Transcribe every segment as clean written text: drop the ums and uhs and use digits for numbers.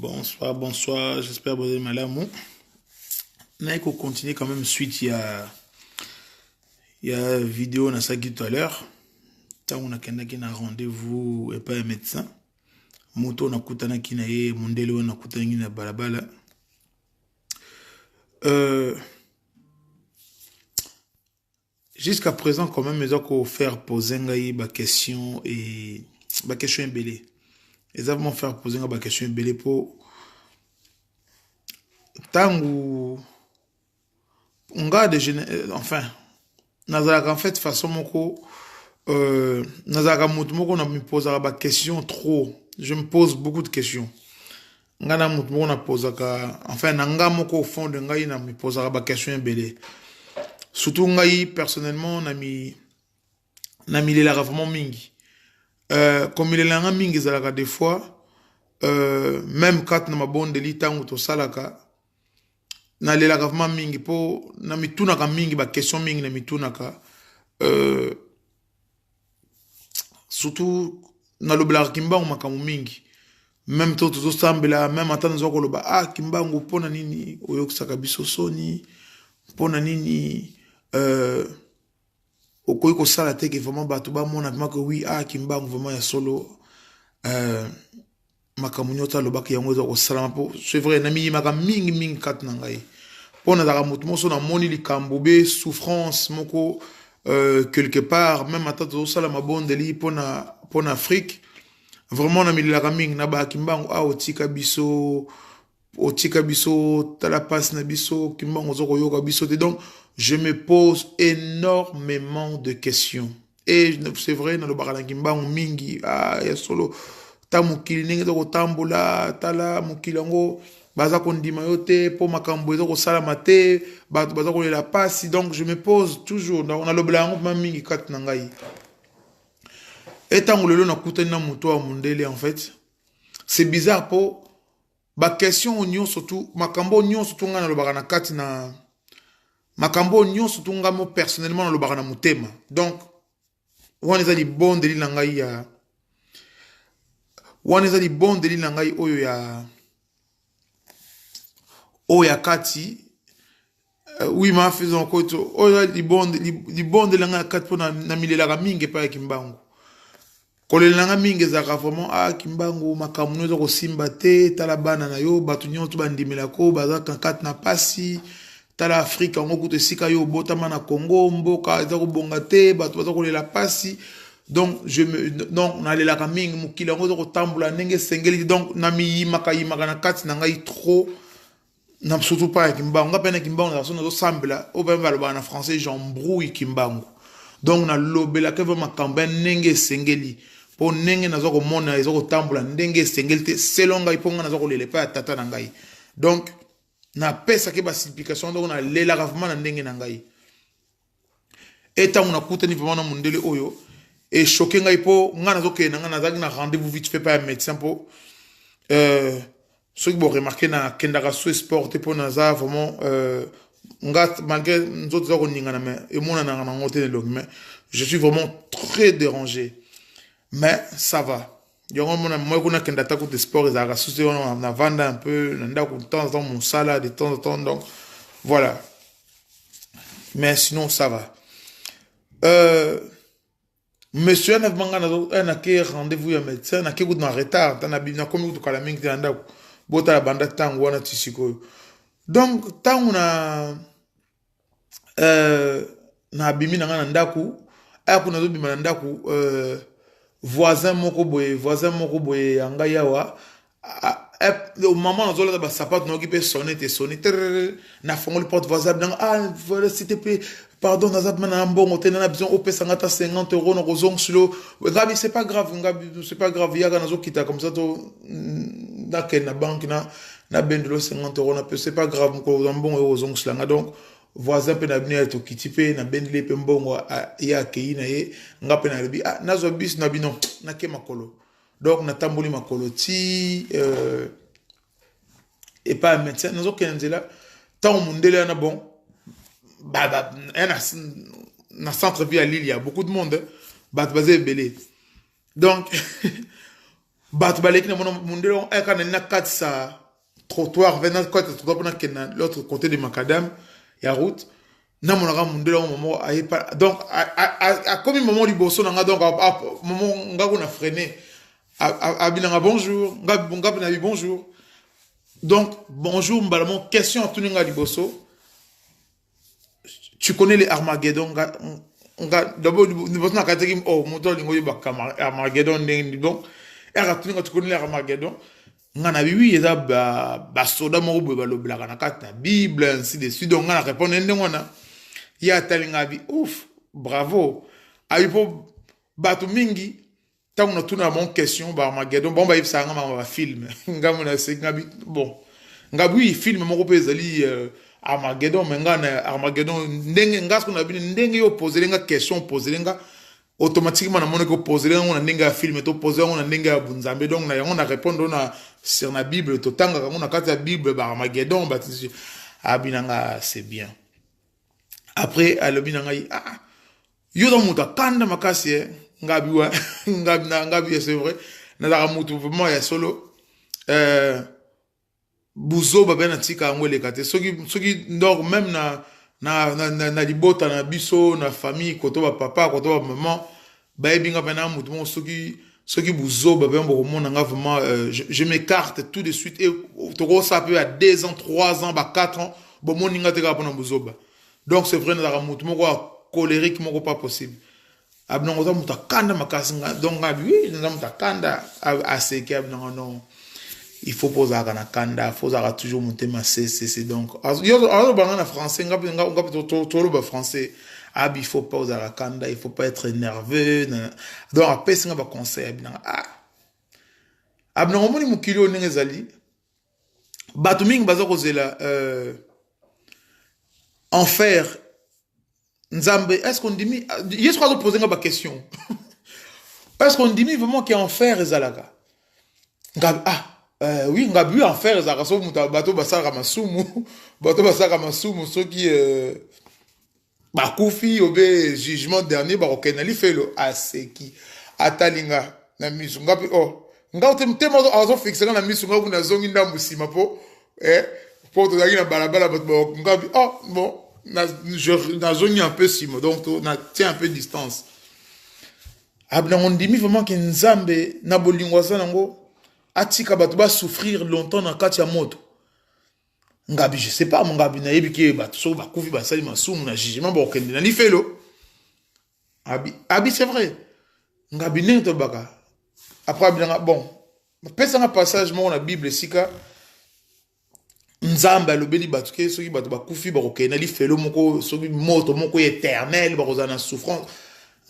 Bonsoir, bonsoir, j'espère que vous allez malamu. On continuer quand même suite, il y a vidéo on a ça tout à l'heure. Tant on a un rendez-vous et pas un médecin. Moto na kutana kina ye, mundele on a kutana kina balabala. Jusqu'à présent quand même, ils ont faire poser une question et une question belé. Ils ont faire poser une question belé pour tangu on garde enfin nazalaka en fait façon moko nazalaka mutu moko na me posera ba question trop, je me pose beaucoup de questions ngana mutu moko na posaka enfin nanga moko au fond de ngai na me posera ba question belé, surtout ngai personnellement na mi lela vraiment mingi comme il est là mingi zalaka des fois même quand na mabonde li tangu to salaka na lela vraiment mingi po na mitunaka mingi ba question mingi na mitunaka surtout na lobela kimbangu makamu mingi même to sambela même atana zoko loba kimbangu pona nini oyokisaka biso soni pona nini okoyi ko sala teke vraiment bato ba mona mako oui kimbangu vraiment ya solo makamu nyota lobaki yango zo ko sala po c'est vrai na mi maka mingi mingi kat na ngai pona za mutu moso na moni likambo be souffrance moko quelque part même atana zo sala mabonde li pona Afrique vraiment na mililaka mingi na ba kimbangu otika biso tala passe na biso kimbangu zo ko yoka biso te. Donc je me pose énormément de questions et c'est vrai na lo bakala kimbangu mingi ya solo ta mukili ndenge zo tambola tala mukili ngo baza kondima yote po makambo ezo ko salama te baza ko lela passe. Donc je me pose toujours on a lo blanc mingi kat na ngai etango lelo na kutani na muto wa mundele. En fait c'est bizarre po ba question onyo surtout makambo onyo surtout ngana lo bakana kati na makambo onyo surtout ngamo personnellement na lo bakana mutema. Donc wana za li bon de li na ngai ya wana za li bon de li na ngai oya kati oui ma faisons koto oya li bon de la ngai kati pona na milela mingi pa kimbangu kolelela mingi za vraiment kimbangu makamu zo ko simba te tala bana na yo batu nyonto bandimela ko baza kankati na pasi tala Afrique ngo kuto sika yo botama na Congo mboka za ko bonga te batu baza ko lela pasi. Donc donc na lela ka mingi mukila ngo zo ko tambula ndenge sengeli. Donc na mi maka na kati na ngai trop na surtout pas kimbangu ngapena kimbangu na zo sambela o ba ba na français j'embrouille kimbangu. Donc na lobela ke vraiment kamba ndenge sengeli po ndenge na zo ko mona zo ko tambula ndenge sengeli te selon ngai ponga na zo ko lele pa tata na ngai. Donc na pesa ke ba signification donc na lela vraiment na ndenge na ngai eta on a kutani vraiment na mundele oyo et choqué ngai po ngana zo ke na ngana za na rendez-vous vite fait par un médecin po ceux qui vont remarquer na kendaka so sport te po na za vraiment ngat malgré nous autres zo ninga na mais et mona na ngote ne log mais je suis vraiment très dérangé mais ça va. Yongo mona moi kuna kenda ta ko de sport za ga souci on a vanda un peu nda ko de temps en temps mon sala de temps en temps. Donc voilà, mais sinon ça va. Monsieur na manga na ke rendez-vous ya médecin na ke ko na retard na bina comme to kala mingi nda ko bota la banda tango wana tisiko. Donc tango na bimi na ngana ndaku kuna zo bima na ndaku voisin moko boye anga yawa au moment où on a sapato no qui sonner na fongoli porte voisin voilà s'il te plaît pardon nazat mana mbongo te na besoin op 50 € na kozong silo ngabi c'est pas grave yaga nazo kita comme ça to na ken na banque na bendelo 50 € na peu c'est pas grave ko mbongo kozong sila. Donc voisin pe na bini to kitipe na bendele pe mbongo ya keina ye ngape na lebi nazo bis na bino na ke makolo. Donc na tamboli makolo ti et pas médecin nazo kenzela tant mundele na bon na centre ville à Lille il y a beaucoup de monde basé belé. Donc Bat baleki na mundelo eka na kat sa trottoir venant côté trottoir pendant que l'autre côté de macadam ya route na monaka mundelo moment aye pas donc a comme moment liboso na donc moment ngako na freiner a binanga bonjour ngap na bonjour donc bonjour mbalamon question à tout nga liboso tu connais les Armageddon d'abord liboso na kateki oh moto lingo ba Armageddon ndenge bon tu connais les Armageddon ngana oui eza ba soda moko boye balobelaka na kati na bible ainsi de suite donc ngana répondre ndenge wana ya talinga bi ouf bravo ayipo bato mingi tant on a tourné à mon question ba Armageddon bon ba yipsa ngama ba film ngamu na se ngabi bon ngabi film moko pe ezali Armageddon mais ngana Armageddon ndenge ngasko na bi ndenge yo poser nga question poser nga automatiquement na moneko poser nga ndenge ya film to poser nga ndenge ya bunzambe donc na yango na répondre na sur la Bible to tanga quand on a la Bible ba Armageddon ba abinanga c'est bien après alobinanga ah yo do muta kanda makasi ngabi wa ngabi c'est vrai na la mutu vraiment ya solo buzo ba bena tika ngwele kate soki ndor même na libota na biso na famille koto ba papa koto ba maman ba ebinga bena mutu mo soki ceux qui vous ont vraiment je m'écarte tout de suite et ça peut à 2 ans 3 ans 4 ans bon mon ninga te ka pona buzoba donc c'est vrai na mutu moko colérique moko pas possible abnongo za muta kanda makasinga donc oui na muta kanda aseke abnongo non il faut poser na kanda faut toujours monter ma c'est donc yo banga na français ngapi to ba français il faut pas oser la kanda, il faut pas être nerveux. Donc après c'est un conseil abna omoni mukili onenge zali batu mingi baza kozela enfer nzambe est-ce qu'on dit yes quoi poser nga ba question est-ce qu'on dit vraiment qu'il y a enfer ezalaka oui ngabu enfer ezalaka so muta bato basaka masumu soki bakufi obe jugement dernier barokenali felo aseki atalinga na misu ngapi oh ngauté tema azo fixer na misu ngaku na zongi ndambu sima po po to na balabala bato ngapi oh bon na zongi un peu sima donc na tient un peu de distance abna on dit vraiment que nzambe na bolingwa sanango atika bato ba souffrir longtemps na kati ya moto ngabi je sais pas mon ngabi na yebiki bato so ba kufi ba sali masumu na jugement ba okende na lifelo abi c'est vrai ngabi nento baka après bien bon pesa un passage mo na bible sika nzamba alobeli bato ke soki bato ba kufi ba okende na lifelo moko soki moto moko éternel ba kozana souffrance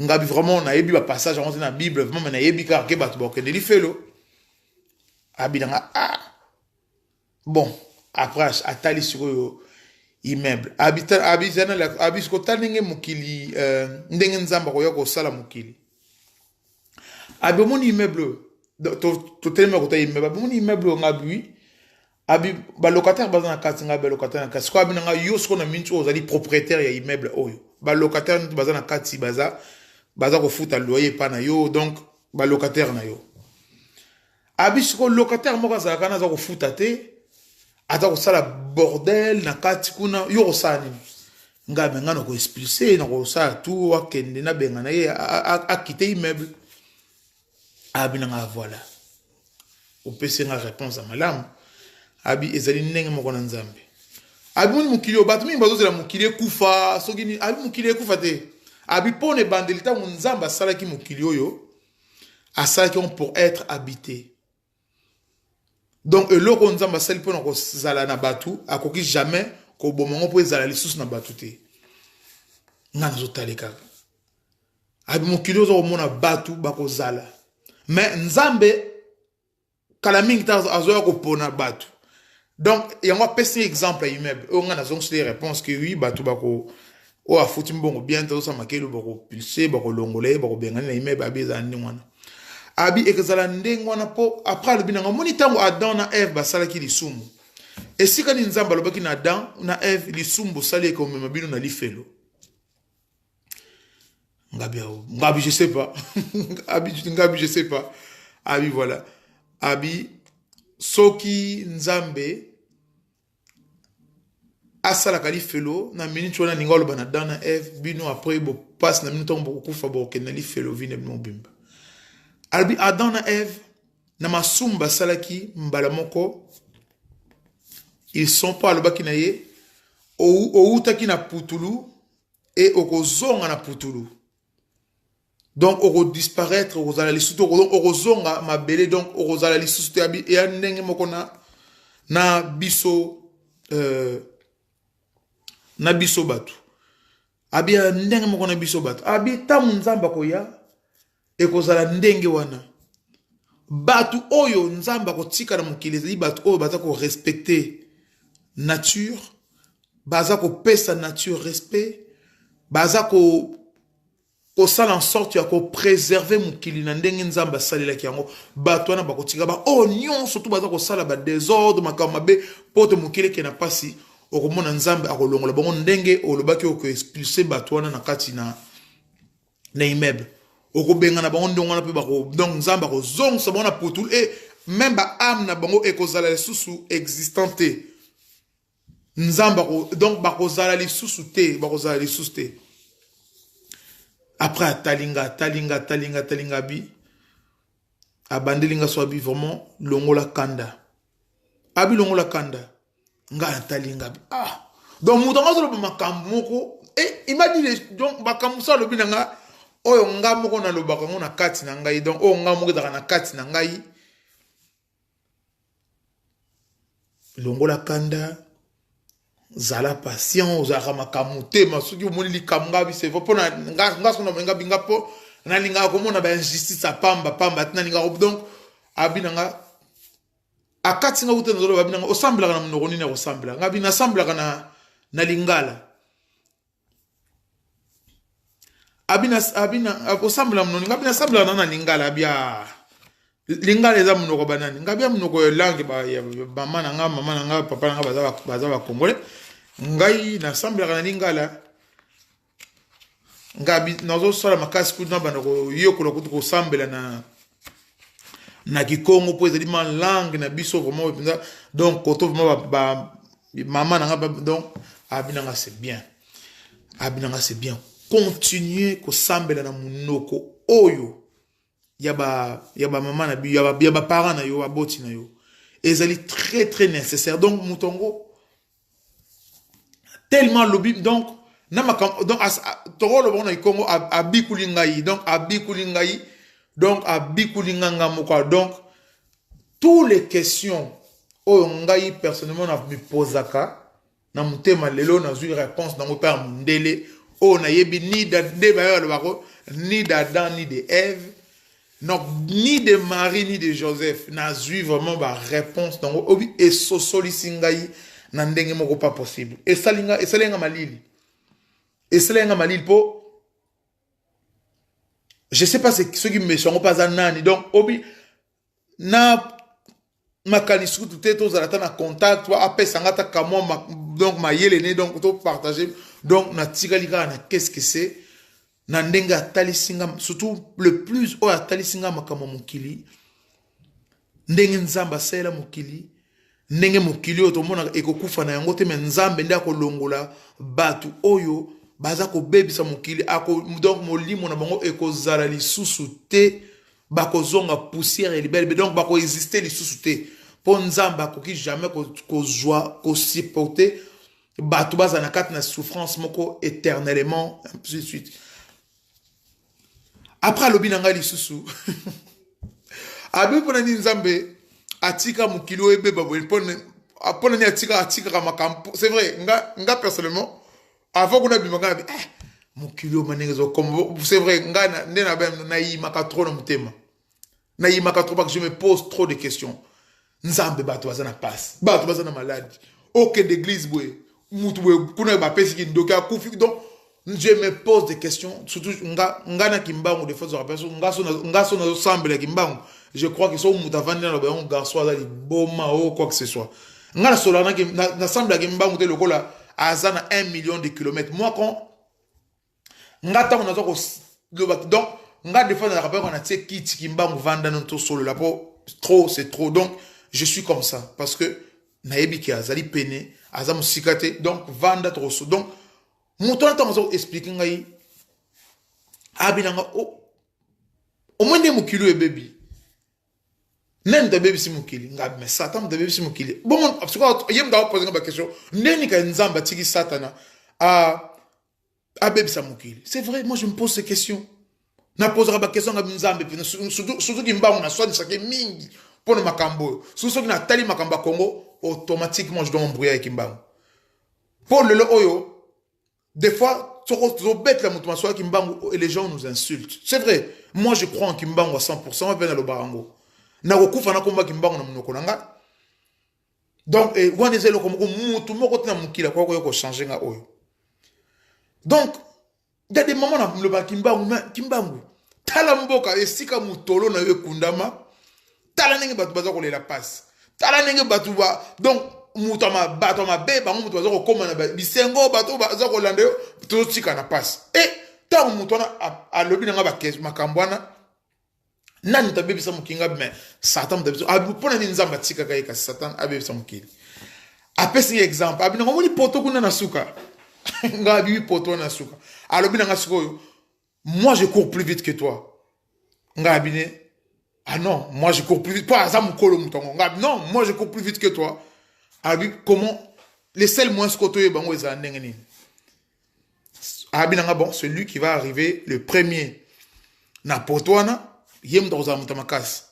ngabi vraiment na yebi ba passage on na bible vraiment na yebi ka ke bato ba okende lifelo abi na bon après atali sur immeuble habitana la abisko taninge mukili ndenge nzamba ko yoko sala mukili abi mon immeuble to tellement ko ta immeuble mon immeuble ngabi abi ba locataire bazana katinga ba locataire na kasi ko abi nga yosko na mincho ozali propriétaire ya immeuble oyo ba locataire bazana kati baza ko futa loyer pa na yo donc ba locataire na yo abi siko locataire moko za kana za ko futa te ata ko sala bordel na kati kuna yo sani ngabe ngano ko expliquer na ko sa tout akende na benga na ye a quitter immeuble abi na voilà on peut se nga réponse à malamu abi ezali ndenge moko na nzambe abi mun mukili obatu mingi bazo zela mukili kufa sogini abi mukili kufa te abi pone bandelita nzamba sala ki mukili oyo asala ki pour être habité. Donc eloko nzamba sali pona ko zala na batu akoki jamais ko bomongo po zala lisusu na batu te ngana zo taleka abi mokilo zo mona batu bako zala mais nzambe kala mingi ta azoya ko pona batu donc yango pesi exemple immeuble o ngana zo des réponses que oui batu bako o afuti mbongo bien to sa makelo bako pilse bako longole bako bengana na immeuble abeza ndingwana abi ekezala ndengwana po après le binanga moni tango Adam na Eve basala ki lisumu esika ni nzamba lobaki na Adam na Eve lisumu sali ko mema bino na lifelo ngabi je sais pas abi je sais pas abi voilà abi soki nzambe asala kali felo na minute wana ninga oloba na dana Eve bino après bo passe na minute on kufa bo kenali felo vine no bimba albi Adam na Eve na masumba salaki mbala moko ils sont pas alobaki na ye outaki na putulu et okozonga na putulu donc oko disparaître okozala lisusu donc okozonga mabele donc okozala lisusu te abi e ndenge moko na biso na biso batu abi ndenge moko na biso batu abi tamu nzamba koya ekozala ndenge wana batu oyo nzamba kotika na mokili ezali batu oyo baza ko respecter nature baza ko pesa nature respect baza ko sala en sorte ya ko préserver mokili na ndenge nzamba salelaki yango batu wana bakotika ba oh nyonso tu baza ko sala ba désordre makambo mabe poto mokili ke na pasi okomona nzambe akolongola bango ndenge olobaki oko expulser batu wana na kati na immeuble okobenga na bango ndongo na pe bako donc nzambe akozongisa bango na potul et même ba âme na bango ekozala lisusu existante nzambe donc bakozala lisusu te bakozala lisusu te après talinga bi abandelinga so abi vraiment longola kanda abi longola kanda nga talinga bi donc mutonga so lo makambo moko et imagine donc makambo so lo binanga oyo nga moko na lobaka ngo na kati na ngai donc oyo nga moko daka na kati na ngai longola kanda zala patient ozaka makambo te masuki omoni likambo nga c'est vrai pona nga sona nga binga po na linga ko mona ba injustice pamba tina linga donc abina nga akati nga utena zolo babina nga osambla kana mnoko nini osambla nga bina sambla kana na lingala abina osambla mnoni nga bina sambla na lingala bia lingala eza mnoko banani nga bia mnoko yo langue ba mama na nga papa na nga baza ba congolais ngai na sambla kana lingala ngabi nazo sala makasi kuna banako yokola kutu sambela na kikongo po ezali ma langue na biso vraiment donc koto vraiment ba maman na nga donc abinanga c'est bien continuer ko sambela na munoko oyo ya ba maman na bi ya ba parents na yo aboti na yo ezali très très nécessaire donc mutongo tellement lobby donc na makam donc toro bon na Congo abikulingai donc abikulinga moko donc toutes les questions o ngai personnellement na me posaka na mutema lelo na zui réponse na mo père mundele o na yebi ni d'Adam ni de Ève donc ni de Marie ni de Joseph na zui vraiment ba réponse donc obi et sosolisingai na ndenge moko pas possible et salinga malili po je sais pas ceux qui me sont pas anani donc obi na makanisu tout est aux na contact toi après sangata kamo donc ma yelene donc to partager donc na tikalika na qu'est-ce que c'est na ndenga talisinga surtout le plus o talisinga makamo mukili ndenge nzamba sela mukili ndenge mukili otomona ekokufa na yango te mais nzambe nda ko longola batu oyo baza ko bebisa mukili donc molimo na bango ekozala lisusu te bakozonga poussière et libelle donc bako exister lisusu te po nzamba koki jamais kozwa ko supporter batu baza na kati na souffrance moko éternellement ainsi de suite après lobinanga lisusu abi pona ni nzambe atika mukili ebeba pona ni atika makampo c'est vrai nga personnellement avant qu'on a vu mon kilo manezo comme c'est vrai nga ndena ba na yimaka trop na mutema na yimaka trop parce que je me pose trop de questions nzambe bato bazana passe bato bazana malade aucun d'église boy mutu boy kuna ba pesi ki ndoka kufi donc je me pose des questions surtout nga na kimbangu des fois je rappelle nga so na semble kimbangu je crois que so mutu avandi na ba un garçon azali boma ou quoi que ce soit nga na solana na semble kimbangu te lokola azana 1 million de kilomètres moi quand ngata on a donc nga des fois na rappel on a tie kiti kimbangu vanda non to solo la po trop, c'est trop. Donc, je suis comme ça. Parce que, naebi ki azali pene, azam sikate, donc, vanda troso. Donc, mon temps temps expliquer ngai, abinanga, au moins des moukilo et baby. Nen da baby si moukili, ngabi, mais satan da baby si moukili. Bon, parce que, yem da poser une question, neni ka nzamba tiki satana, a baby sa moukili. C'est vrai, moi je me pose ces questions. Na posera ba question ngabi nzambe, surtout ki mba on a soit de chaque mingi, pour le makambo. Surtout ki na tali makamba Congo, automatiquement je dois m'embrouiller avec Kimbangu. Pour le oyo, des fois, tu bête la mouvement Kimbangu et les gens nous insultent. C'est vrai, moi je crois en Kimbangu à 100%, on va le barango. Na okufa na komba Kimbangu na munoko nanga. Donc, on est là comme tout le monde a mukila quoi ko changer nga oyo. Donc, il y a des moments dans le Kimbangu. Tala mboka esika mutolo na yo kundama. Tala nenge batu baza ko la passe. Tala nenge batu ba donc mutama batoma beba mutu baza ko koma na bisengo batu baza ko lande to tika na passe. Et tant mutona a lobi nga ba kes makambwana nani tabebisa mukinga mais satan tabebisa abupona ni nzamba tika kai ka satan abebisa mukili. Apesi exemple abina ngomoni poto kuna na suka. Nga bibi poto na suka. Alobi nga sikoyo moi je cours plus vite que toi. Nga abine ah non, moi je cours plus vite. Pas ça mukolo mutongo. Nga non, moi je cours plus vite que toi. Abi comment les seuls moins scotoye bango eza ndengeni. Abi nga bon, celui qui va arriver le premier na potwana yem dans un mutamakas.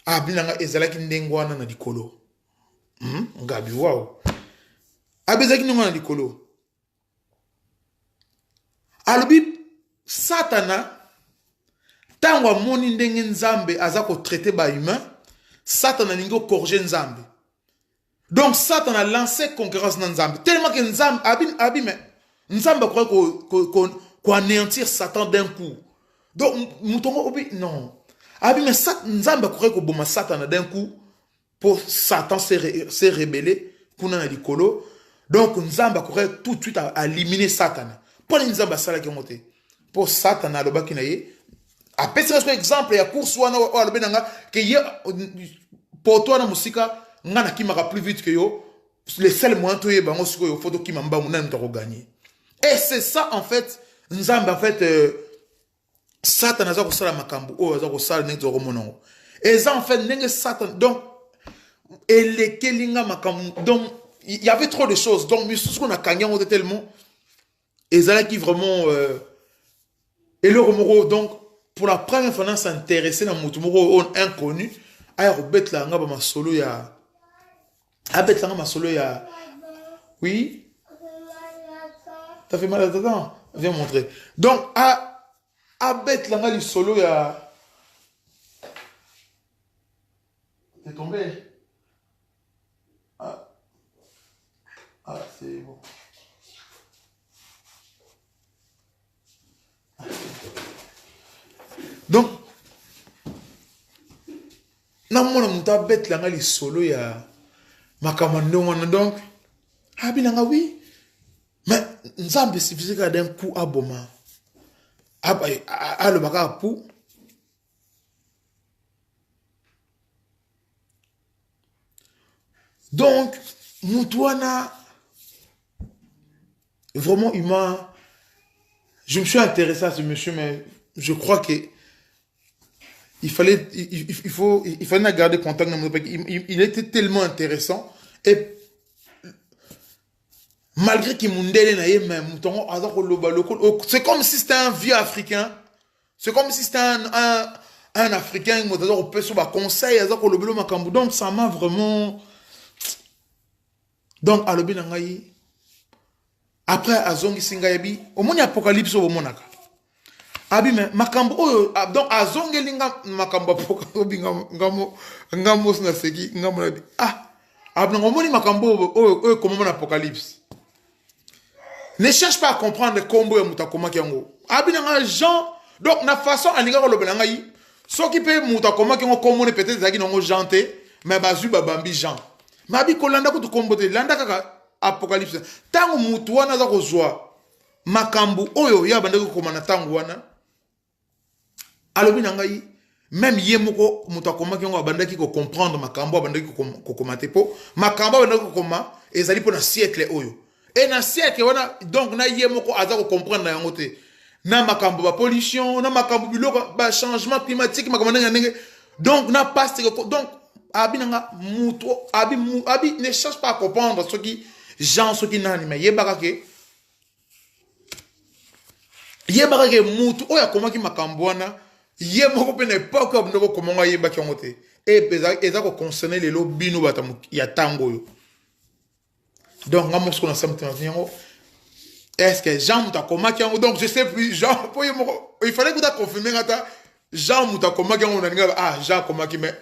Abi nga ezalaki ndengwana na dikolo. Ngabi wow. Abi ezalaki ndengwana na dikolo. Alobi Satana tango moni ndenge nzambe azako traiter ba humain, Satana ningo corriger nzambe. Donc Satan a lancé concurrence dans nzambe. Tellement que nzambe abi mais nzambe croit qu'on anéantir Satan d'un coup. Donc moutongo obi non. Abi mais nzambe croit que boma Satan d'un coup pour Satan se rebeller kuna na likolo. Donc nzambe croit tout de suite à éliminer Satan. Pour les nzambe sala ki monter. Pour Satan a lobaki na ye. Après c'est un exemple ya course wana o alobenanga que ye pour toi na musika ngana kimaka plus vite que yo les seuls moyens to ye bango siko yo photo kimamba munana to gagner. Et c'est ça en fait nzambe en fait Satan aza ko sala makambo o aza ko sala nento ko monongo. Et ça en fait nenge Satan donc et les kelinga makambo donc il y avait trop de choses donc ce qu'on a gagné on était tellement et ça là qui vraiment et le remoro donc pour la première fois on s'intéresser dans mutumoro inconnu à robet la ngaba masolo ya abet la ngaba masolo ya oui t'as fait mal à ta dent viens montrer donc abet la ngaba solo ya t'es tombé ah c'est bon. Donc, na mona muta bet la ngali solo ya makamando wana donc abinanga oui mais nzambe suffisait d'un coup aboma le baka pou donc mutwana vraiment humain je me suis intéressé à ce monsieur mais je crois que il fallait garder contact il était tellement intéressant et malgré qu'il m'undele na ye même c'est comme si c'était un vieux africain c'est comme si c'était un africain qui peut sur conseil donc ça m'a vraiment donc alobi na ngai après azongi singa yebi au moins apocalypse au monaka abi mais makambo oyo donc azongeli makambo poka obinga ngamo na seki ngamo na abna ngomoni makambo oyo comme mon apocalypse ne cherche pas à comprendre combo ya mutakoma kyango abi na Jean donc na façon aninga ko lobela ngai soki pe mutakoma kyango komone peut-être zaki nango janté mais bazu babambi Jean mais abi kolanda ko to kombo te landa kaka apocalypse tango mutu wana za kozwa makambo oyo ya bandeko komana tango wana alobi na ngai même yemoko mutakoma ki ngo bandaki ko comprendre makambo bandaki ko komate po makambo bandaki ko koma ezali po na siècle oyo et na siècle wana donc na yemoko aza ko comprendre na yango te na makambo ba pollution na makambo biloko ba changement climatique makambo ndenge donc na passe donc abi nanga muto abi ne cherche pas à comprendre ce qui gens ce qui nani mais yebaka ke muto oya komaki makambo wana ye moko pe na pas ko ndoko komonga yeba ki ngote et peza eza ko concerner les lobino batamu ya tango yo donc ngamo ce qu'on a samedi est-ce que Jean Moutakoma qui donc je sais plus Jean il fallait que tu confirmer ngata Jean Moutakoma qui ah Jean Koma qui mais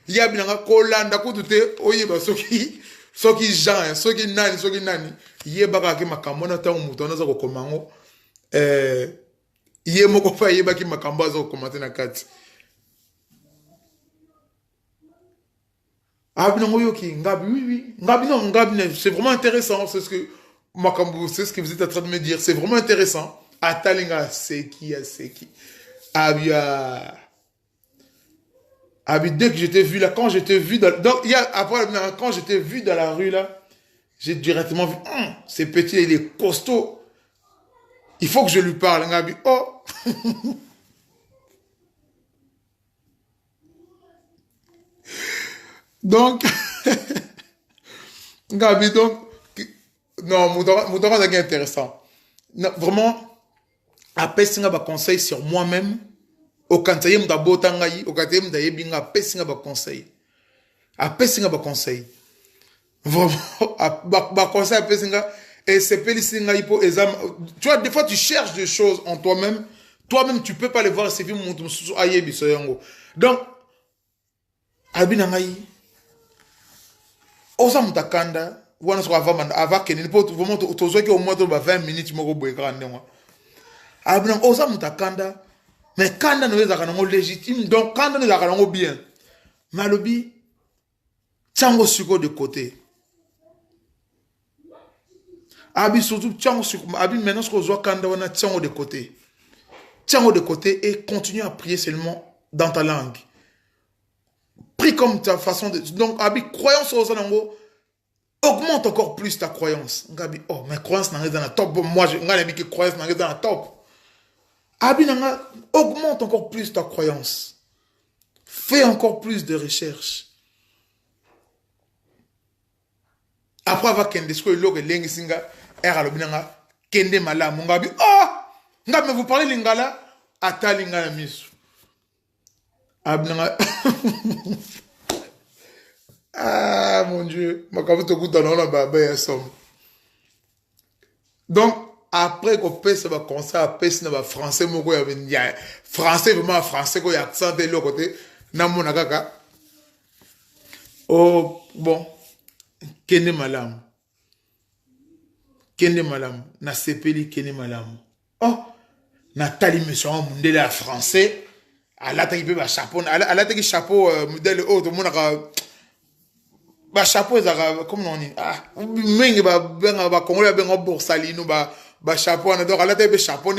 il y a bien kolanda ko tute oyeba soki Jean soki nani yeba ka ki makambo na tango mutana za ko komango ye moko fa yeba ki makambo azo commenter na kati abinango yoki ngabi oui ngabi c'est vraiment intéressant c'est ce que makambo c'est ce que vous êtes en train de me dire c'est vraiment intéressant atalinga c'est qui abi dès que j'étais vu là quand j'étais vu dans donc il y a après quand j'étais vu dans la rue là j'ai directement vu ce petit il est costaud. Il faut que je lui parle. Ngabi, oh. Donc, Ngabi, donc, non, Moudora c'est intéressant. Non, vraiment, après, si on conseil sur moi-même, au kantaye mda botangayi, au kantaye mda yebinga, après, si on conseil. Après, si on conseil. Vraiment, conseil, après, si et c'est tu vois, des fois, tu cherches des choses en toi-même. Toi-même, tu ne peux pas les voir. C'est vu mon donc, Albinangaï, Osa Mutakanda, Wana soit avant qu'il ne peut vraiment au moins 20 minutes, moi, Albinan, Osa Mutakanda, mais Kanda nous est légitime, donc Kanda nous est bien. Malobi, Tchango Suko de côté. Abi surtout Abi maintenant ce qu'on voit quand on a tiens de côté et continue à prier seulement dans ta langue. Prie comme ta façon de donc Abi croyance aux anango augmente encore plus ta croyance. Ngabi oh mais croyance n'est dans la top moi je ngabi que croyance n'est dans la top. Abi nanga augmente encore plus ta croyance. Fais encore plus de recherches. Après avoir qu'un discours l'autre langue singa eralobinanga kende mala mungabi oh ngabe vous parlez lingala ata lingala misu abnanga ah mon dieu makabu to kuta na baba ya som donc après qu'on passe ba conseil après na ba français moko ya français vraiment français ko ya accent de l'autre côté na mona kaka oh bon kende malamu na sepeli kende malamu oh na tali monsieur mundele ya français alata ki pe ba chapeau alata ki chapeau modèle autre monaka ba chapeau ezaka comme on dit ah mingi ba congolais benga borsalino ba chapeau na donc alata pe chapeau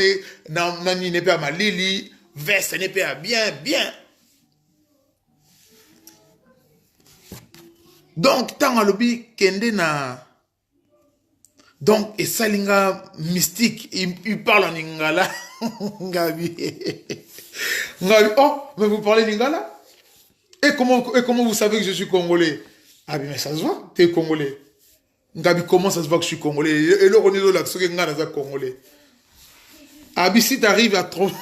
na ni ne pe malili veste ne pe bien donc tant alobi kende na donc et salinga mystique il parle en lingala Ngabi oh mais vous parlez lingala et comment vous savez que je suis congolais ah mais ça se voit t'es congolais Ngabi comment ça se voit que je suis congolais et le renido là que ngana za congolais abi si t'arrives à tromper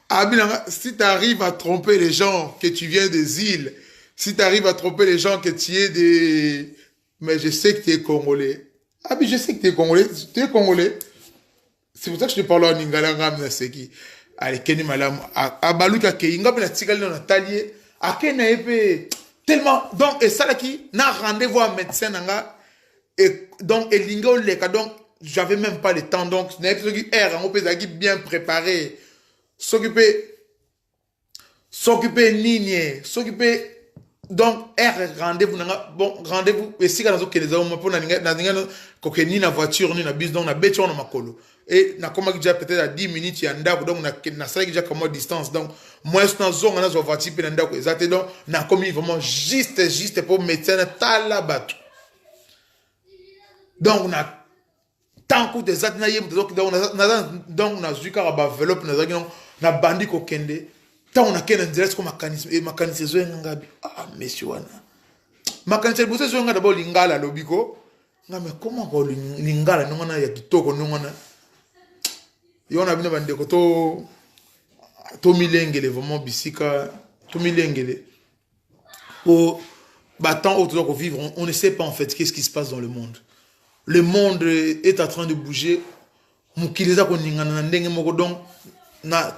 abi si t'arrives à tromper les gens que tu viens des îles si t'arrives à tromper les gens que tu es des mais je sais que tu es congolais. Ah, mais je sais que tu es congolais. Tu es congolais. C'est pour ça que je te parle en lingala ngam na seki. Allez, keni malam. A baluka ke inga na tikali na talier. A kena epé tellement donc et ça là qui na rendez-vous à médecin nanga et donc et lingo leka donc j'avais même pas le temps donc n'a pas qui air on peut bien préparé. S'occuper nigne, s'occuper donc rendez-vous bon rendez-vous et si quand on les hommes pour na voiture ni na bus donc na beto na makolo et na comment déjà peut-être à 10 minutes ya ndako donc na ça déjà comme distance donc moi na zone na zo voiture pe na ndako exact donc na comme vraiment juste pour médecin tala bato donc na tant que des autres na yem donc na zuka ba enveloppe na bandi ko kende tant on a qu'un direct comme mécanicien zo ngabi ah monsieur wana mécanicien bosse zo ngada bo lingala lobiko ngame comment ko lingala nongana ya kitoko nongana yona bino bande ko to milengele vraiment bisika to milengele pour battant autour de vivre on ne sait pas en fait qu'est-ce qui se passe dans le monde. Le monde est en train de bouger. Mukiliza ko ningana na ndenge moko donc na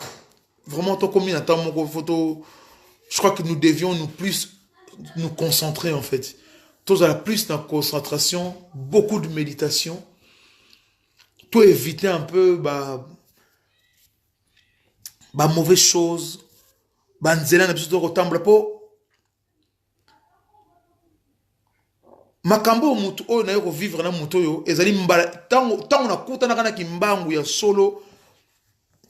vraiment to comme na moko photo je crois que nous devions nous concentrer en fait. Tous à la plus de concentration, beaucoup de méditation. Pour éviter un peu mauvaise chose. Nzela na biso to kotambola po makambo mutu oyo na yo vivre na mutu oyo ezali mbala tango na kutana kana kimbangu ya solo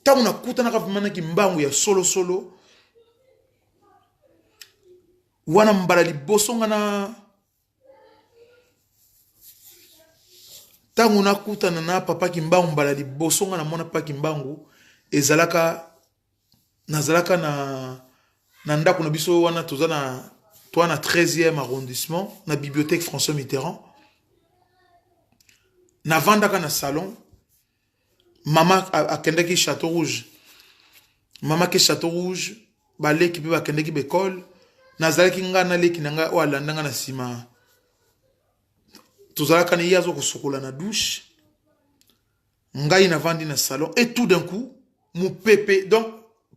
tango na kutana ka vimana kimbangu ya solo wana mbala liboso ngana tango na kutana na papa kimbangu mbala liboso ngana mona papa kimbangu ezalaka nazalaka na ndako na biso wana tozana toi na 13e arrondissement na bibliothèque François Mitterrand na vandaka na salon mama akendeki Château Rouge mama ke Château Rouge baleki pe bakendeki bekole nazalaki ngana leki nanga oalandanga na sima tozalaka ni yazo kosokola na douche ngai na vandi na salon et tout d'un coup mon pépé donc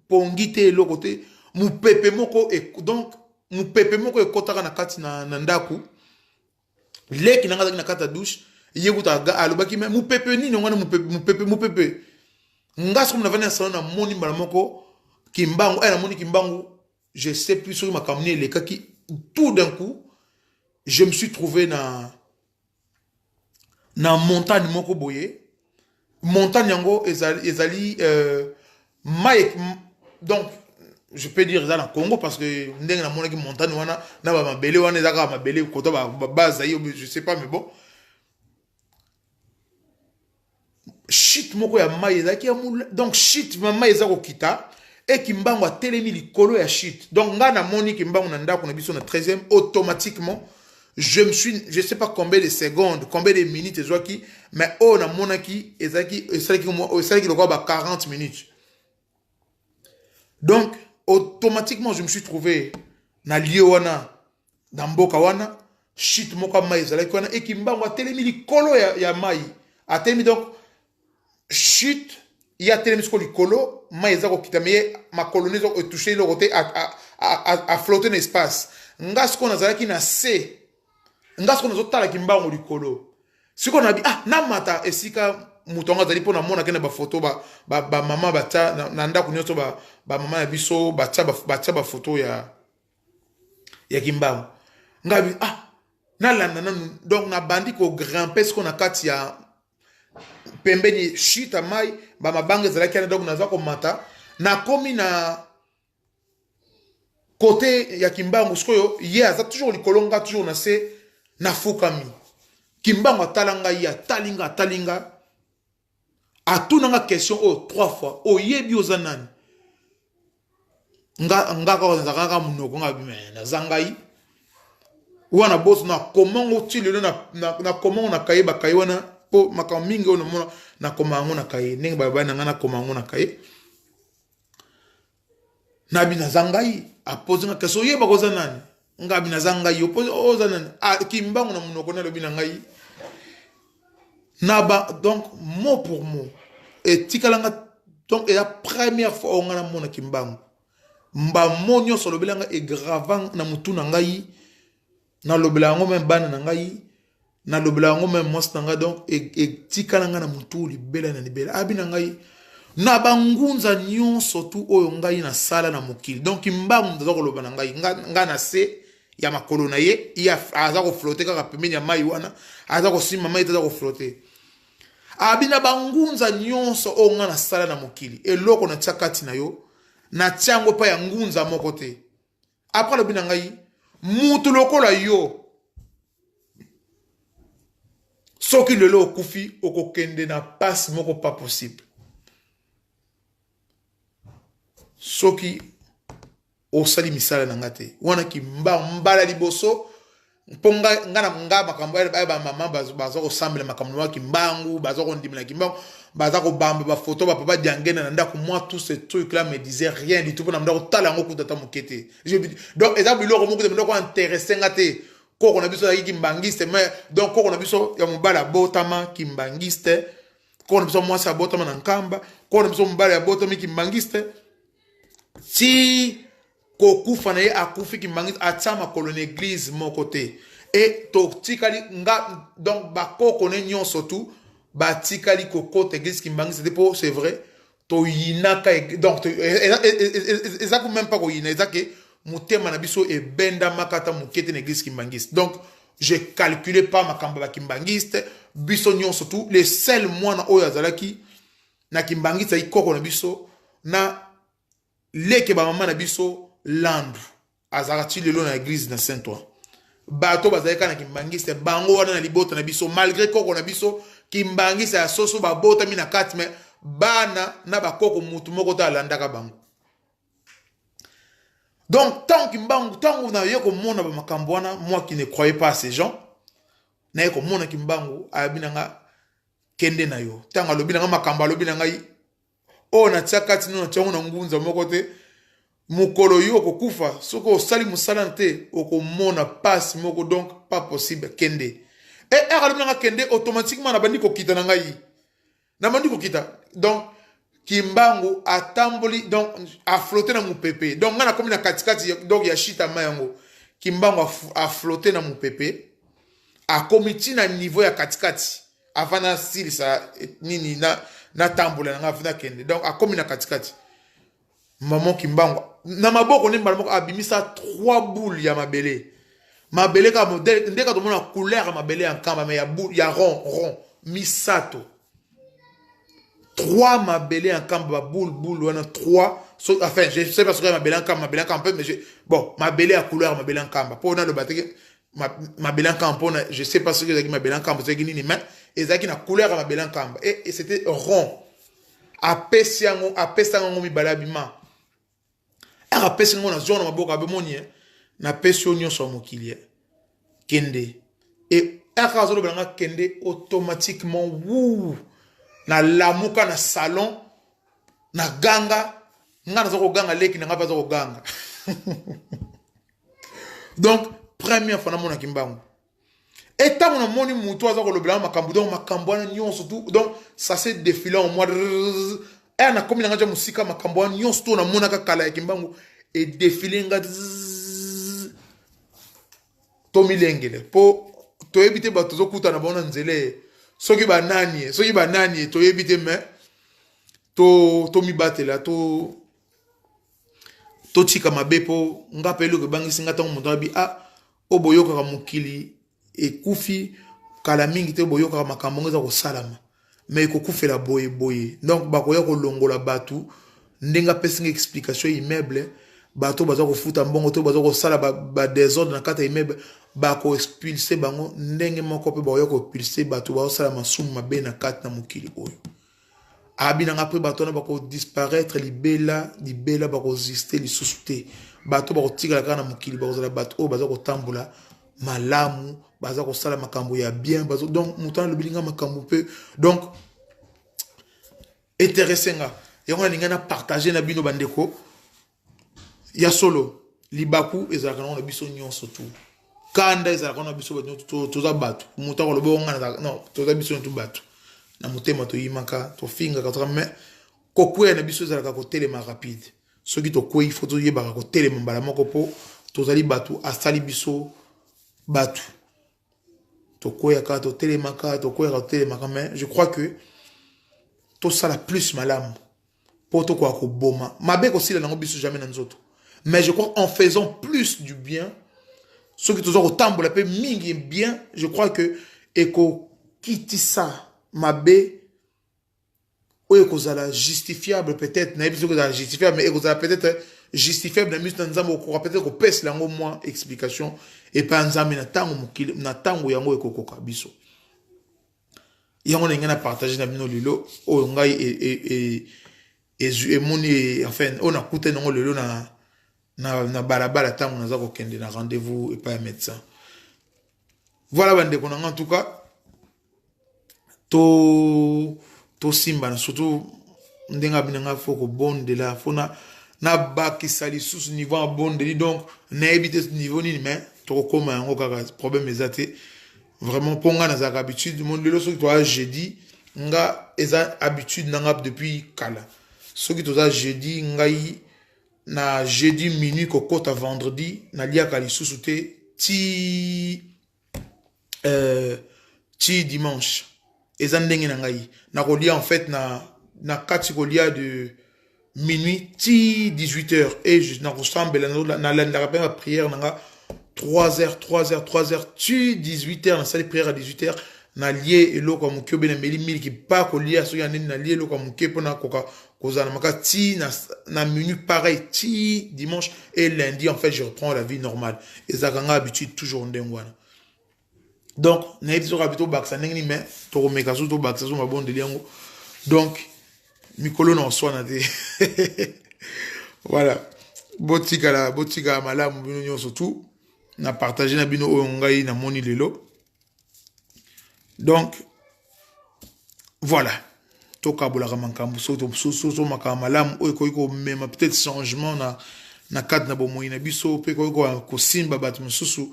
pongité le côté mon pépé moko et donc mupepe moko ekotaka na kati na ndaku leki nanga na kati ya douche yekuta ga alobaki me mupepe nini ngwana mupepe ngaso mna vana salon na moni mbala moko kimbangu na moni kimbangu je sais plus sur ma kamne le kaki tout d'un coup je me suis trouvé na montagne moko boye montagne yango ezali donc je peux dire ça dans Congo parce que ndenge na mona ki montagne wana na ba mabele wana ezaka mabele koto ba base je sais pas mais bon shit moko ya mai ezaki donc shit mama ezako kita et kimbango a telemi likolo ya shit donc nga na moni kimbango na ndako na biso na 13e automatiquement je sais pas combien de secondes combien de minutes ezwaki mais oh na mona ki ezaki lokwa ba 40 minutes donc automatiquement je me suis trouvé na lieu wana na mboka wana shit moko mai ezalaki wana et kimbango a telemi likolo ya mai a telemi donc shit ya telemi sko likolo mai ezako kita mais ma colonie zo toucher le côté à flotter dans l'espace ngasko nazalaki na c ngasko nazotala kimbango likolo siko na bi na mata esika mutonga zali pona mona kena ba photo ba mama bata na ndako nyoto ba mama na biso bata ba photo ya kimbango ngabi na landa na donc na bandi ko grimper ce qu'on a kati ya pembeni shita mai ba mabanga zala kana donc naza ko mata na komi na côté ya kimbango skoyo aza toujours likolonga toujours na se na fukami kimbango atalanga ya talinga atunanga question 3 fois oyebi ozanani nga ko nzaka munoko ngabi mena zangai wana boss na comment otile na comment na kayeba kayiwana po makamingi ono mona na komango na kaye ningi baba na ngana komango na kaye na bina zangai apozinga question yeba kozanani ngabi na zangai opozi ozanani kimbango na munoko na lobi na ngai Naba, donc, mot pour mot. Et tikalanga, donc, et la première fois, on a mon kimbangu. Mba monyo sur le belanga et gravant na mutu nangai. Na le belango même ban nangai. Na le belango même mos nanga donc, et tikalanga na mutu li bela na libela. Abi nangai. Na bangunza nyon surtout oyo ngai na sala na mokili. Donc, kimbangu ndazoko lo banangai. Nga na se, ya makolo na ye ya aza ko flotter kaka pembeni ya mai wana aza ko sima mai aza ko flotter abina bangunza nyonso o nga na sala na mokili eloko na tsakati na yo na tiango pa ya ngunza moko te après lobina ngai mutu lokola yo soki lelo okufi okokende na passe moko pas possible soki osali misala na ngate wana ki mbala liboso ponga ngana makambo ba mama bazo ko sambela makambo wa kimbangu bazo ko ndimela kimbangu bazo ko bamba ba photo ba papa diangena na ndako moi tout ce truc là me disait rien du tout pour na ndako tala ngo kutata mokete donc exemple iloko moko de ndako intéressé ngate koko na biso ya kimbangiste mais donc koko na biso ya mobala botama kimbangiste koko na biso moi sa botama na nkamba koko na biso mobala ya botama kimbangiste si kokufa na ye akufi kimbangiste atama kolone église mon côté et to tikali nga donc bakoko ne nyonso tout ba tikali kokote église kimbangiste c'est vrai to yinaka donc exactement même pas ko yina exactement mutema na biso e benda makata mukete na église kimbangiste donc je calculais pas makamba ba kimbangiste biso nyonso tout les seuls mois na oyo azalaki na kimbangiste ikoko na biso na leke ba mama na biso landu azarati lelo na église na Saint-Ouen bato bazaleka na kimbangiste bango wana na libota na biso malgré koko na biso kimbangiste ya soso ba bota mi na kati mais bana na bakoko mutu moko ta landaka bango donc tant kimbangu tango na yeko mona ba makambo wana moi qui ne croyais pas à ces gens na yeko mona kimbangu abinanga kende na yo tango lobinanga makambo lobinanga o na tsakati no tsango na ngunza moko te mukolo yo kokufa soko osali musala te okomona passe moko donc pas possible kende et alobinanga kende automatiquement na bandi kokita na ngai na bandi kokita donc kimbangu atamboli donc a flotter na mupepe donc ngana komi na katikati donc ya shita mayango kimbangu a flotter na mupepe a komiti na niveau ya katikati afana style sa nini na tambola na afina kende donc a komi na katikati maman kimbangu na maboko ne mbalamo abimisa 3 boules ya mabele ka modèle ndeka to mona couleur mabele en kamba mais ya boule ya rond misato 3 mabele en kamba boule wana 3 enfin je sais pas ce que mabele en kamba peu mais bon mabele à couleur mabele en kamba pour na le bateke mabele en kamba je sais pas ce que c'est mabele en kamba c'est nini mais ezaki na couleur mabele en kamba et c'était rond apesiango mibalabima apesiango na zone maboko abemoni na pesio nyonso mokili kende et akazo balanga kende automatiquement wou na lamuka na salon na ganga ngana zoko ganga leki na ngapa zoko ganga donc première fois na mona kimbangu et tant mon moni muto azako le blanc makambu donc makambu na nyonso tout donc ça s'est défilé en moi et na komi na musika makambu na nyonso tout na mona ka kala kimbangu et défilé nga to milengele po to ebite ba tozo kuta na bona nzele soki ba nani to ebite mais to mi batela to tika mabepo nga pelo ke bangi singa tango muto abi oboyoka ka mukili ekufi kala mingi te boyoka makambo ngeza ko salama mais kokufela boye donc bakoya ko longola batu ndenga pesinga explication immeuble bato baza ko futa mbongo to baza ko sala ba désordre na kata immeuble bako expulser bango ndenge moko pe bakoya ko expulser bato ba sala masumu mabe na kata na mukili oyo abina ngapre bato na bako disparaître libela bako exister li susute bato bako tigala kana mukili bako zala bato o baza ko tambula malamu baza ko sala makambo ya bien bazo donc mutana le bilinga makambo pe donc intéressenga yango ninga na partager na bino bandeko ya solo libaku ezalaka na biso nyonso tout kanda ezalaka na biso toza bato mutako lo bonga non toza biso tout bato na mutema to yimaka to finga ka mais kokwe na biso ezalaka ko telema rapide soki to ko il faut to yebaka ko telema mbala moko po tozali bato asali biso bato to koya ka to telemaka to koya ka telemaka mais je crois que to sala plus malamu po to ko boma mabe ko sila nango biso jamais na nzoto mais je crois en faisant plus du bien Ceux qui ont tambola pe mingi bien, je crois que eko kiti ça mabe ou eko zala justifiable peut-être, na ebiso zala justifiable mais eko zala peut-être justifiable na miso nzambe ko peut-être ko pèse lango moi explication et pas nzambe na tango mukile na tango yango eko koka biso. Yango ngena partager na bino lilo o ngai et moni enfin on a coûté non lilo na balabala tango naza ko kende na rendez-vous et pas un médecin. Voilà bande ko en tout cas to simba surtout ndenga binanga foko bonde la fona na bakisali sous niveau bonde donc na éviter ce niveau ni mais to koma yango kaka problème ezate vraiment ponga na za habitude mon lelo so to jeudi nga eza habitude nanga depuis kala so ki to za jeudi ngai na jeudi minuit ko kota vendredi na lia kali sous ti dimanche eza ndenge na ngai na kolia en fait na kati kolia de minuit ti 18h et je na ressemble na la rappel ma prière nanga 3h tu 18h na salle prière à 18h na lié eloko mukio bena meli mili ki pa kolia so ya nini na lié eloko muke pona koka kozana maka ti na minute pareil ti dimanche et lundi en fait je reprends la vie normale et ça kanga habitude toujours ndengwana. Donc, na ebiso rabito baksa ndenge ni mais to meka so to baksa so mabonde liango. Donc, mikolo na so na te. Voilà. Botika malamu bino nyonso tout na partager na bino oyo ngai na moni lelo. Donc, voilà. To kabola makambo so makama malamu oyo ko même peut-être changement na cadre na bomoyi na biso pe ko simba bat mususu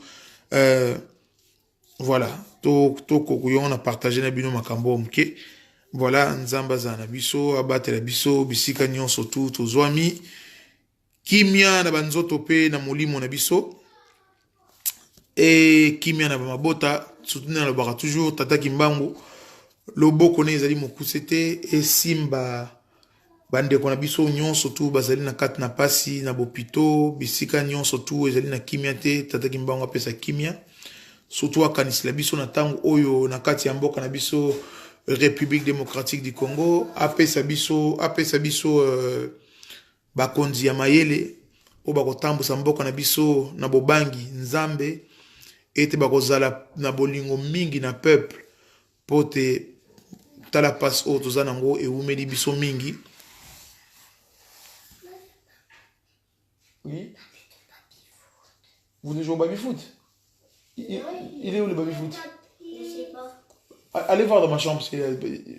voilà, to on a partagé na bino makambo mke. Voilà, nzamba za na biso, abate la biso, bisika nyonso tout to zwami. Kimia na banzoto pe na molimo na biso. Et kimia na mabota, soutenir le bara toujours tata kimbangu. Lobo kone ezali mokusete et simba bande kona biso nyonso tout bazali na kat na pasi na bopito, bisika nyonso tout ezali na kimia te tata kimbangu apesa kimia. Surtout à Kanisla biso na tango oyo na kati ya mboka na biso République démocratique du Congo apesa biso bakonzi ya mayele o bakotambusa mboka na biso na bobangi nzambe ete bakozala na bolingo mingi na peuple pote tala passe o tozana ngo e umeli biso mingi. Oui. Vous ne jouez au baby-foot? Il est où le baby-foot? Je sais pas. Allez voir dans ma chambre.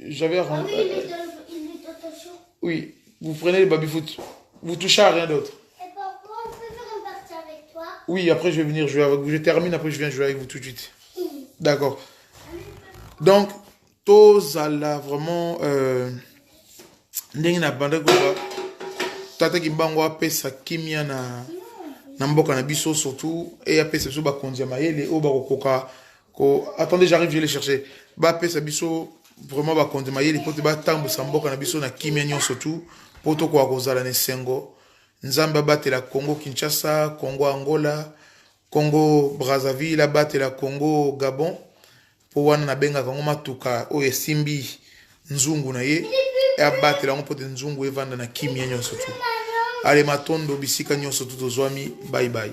J'avais ah oui, il est dans ta chambre. Oui, vous prenez le baby-foot. Vous touchez à rien d'autre. Et papa, on peut faire un partie avec toi? Oui, après je vais venir jouer avec vous. Je termine, après je viens jouer avec vous tout de suite. D'accord. Donc, Tozala vraiment... Ndengina bande kwa Tata Kimbango apesa kimia na mboka na biso surtout et apesa biso bakonzi ya mayele o bakokoka ko attendez j'arrive je vais les chercher ba apesa biso vraiment bakonzi mayele pote batambusa mboka na biso na kimia nyonso tout poto kwa kozala ne sengo nzamba batela Congo Kinshasa Congo Angola Congo Brazzaville batela Congo Gabon po wana na benga Congo matuka o esimbi nzungu na ye e abatela ngo pote nzungu evanda na kimia nyonso tout. Allez, matondo bisika nyonso tout ozwami. Bye bye.